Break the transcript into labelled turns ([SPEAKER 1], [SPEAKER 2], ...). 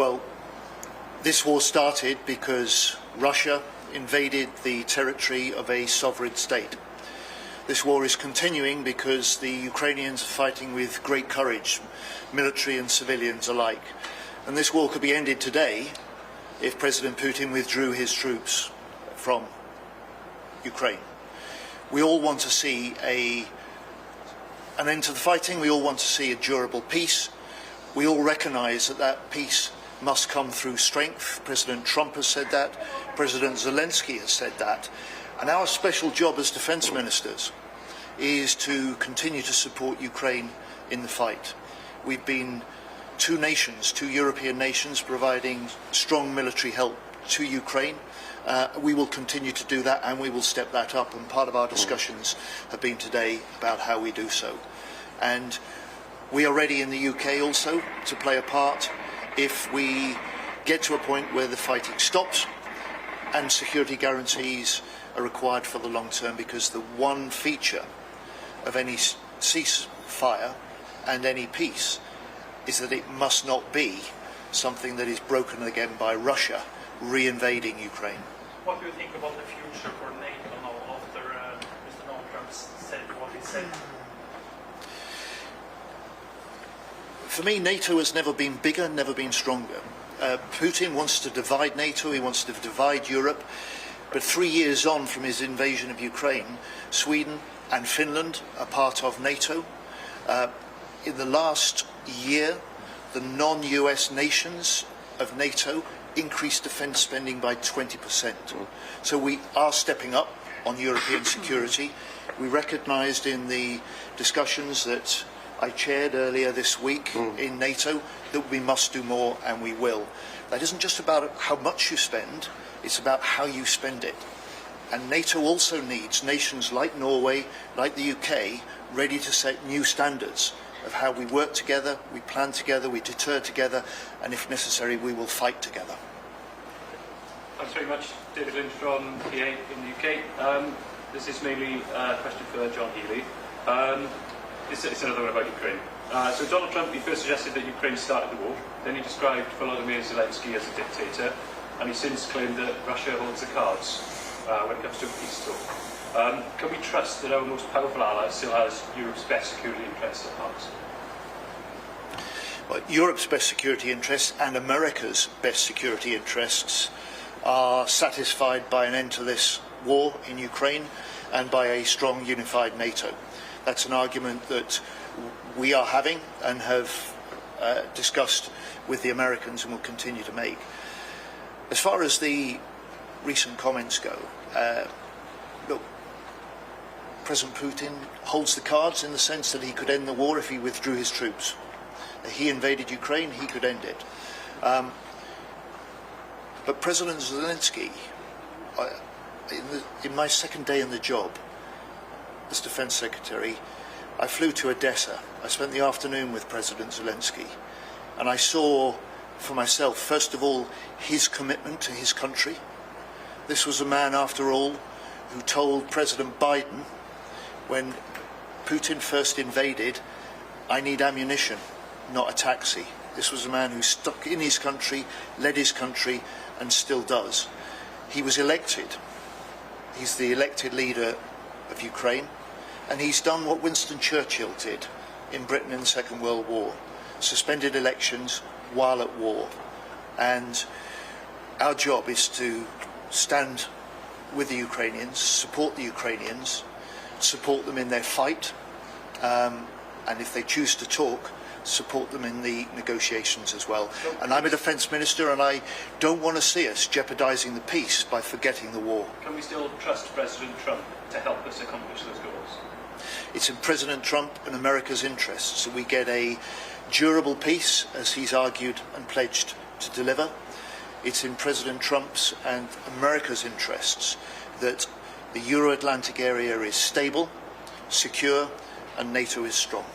[SPEAKER 1] Well, this war started because Russia invaded the territory of a sovereign state. This war is continuing because the Ukrainians are fighting with great courage, military and civilians alike. And this war could be ended today if President Putin withdrew his troops from Ukraine. We all want to see an end to the fighting. We all want to see a durable peace. We all recognise that that peace must come through strength. President Trump has said that. President Zelensky has said that. And our special job as defence ministers is to continue to support Ukraine in the fight. We've been two European nations providing strong military help to Ukraine. We will continue to do that, and we will step that up, and part of our discussions have been today about how we do so. And we are ready in the UK also to play a part if we get to a point where the fighting stops and security guarantees are required for the long term, because the one feature of any ceasefire and any peace is that it must not be something that is broken again by Russia re-invading Ukraine.
[SPEAKER 2] What do you think about the future for NATO now after Mr. Donald Trump said what he said?
[SPEAKER 1] For me, NATO has never been bigger, never been stronger. Putin wants to divide NATO, he wants to divide Europe, but 3 years on from his invasion of Ukraine, Sweden and Finland are part of NATO. In the last year, the non-US nations of NATO increased defence spending by 20%. So we are stepping up on European security. We recognised in the discussions that I chaired earlier this week in NATO that we must do more, and we will. That isn't just about how much you spend, it's about how you spend it. And NATO also needs nations like Norway, like the UK, ready to set new standards of how we work together, we plan together, we deter together, and if necessary, we will fight together.
[SPEAKER 3] Thanks very much, David Lynch from PA in the UK. This is mainly a question for John Healey. It's another one about Ukraine. So Donald Trump, he first suggested that Ukraine started the war, then he described Volodymyr Zelensky as a dictator, and he since claimed that Russia holds the cards when it comes to a peace talk. Can we trust that our most powerful ally still has Europe's best security interests at heart?
[SPEAKER 1] Well, Europe's best security interests and America's best security interests are satisfied by an end to this war in Ukraine and by a strong unified NATO. That's an argument that we are having and have discussed with the Americans and will continue to make. As far as the recent comments go, look, President Putin holds the cards in the sense that he could end the war if he withdrew his troops. He invaded Ukraine, he could end it. But President Zelensky, in my second day in the job as Defence Secretary, I flew to Odessa. I spent the afternoon with President Zelensky, and I saw for myself, first of all, his commitment to his country. This was a man, after all, who told President Biden, when Putin first invaded, I need ammunition, not a taxi. This was a man who stuck in his country, led his country, and still does. He was elected. He's the elected leader of Ukraine, and he's done what Winston Churchill did in Britain in the Second World War, suspended elections while at war. And our job is to stand with the Ukrainians, support the Ukrainians, support them in their fight, and if they choose to talk, support them in the negotiations as well. And I'm a defence minister, and I don't want to see us jeopardising the peace by forgetting the war.
[SPEAKER 3] Can we still trust President Trump to help us accomplish those goals?
[SPEAKER 1] It's in President Trump and America's interests that we get a durable peace, as he's argued and pledged to deliver. It's in President Trump's and America's interests that the Euro-Atlantic area is stable, secure, and NATO is strong.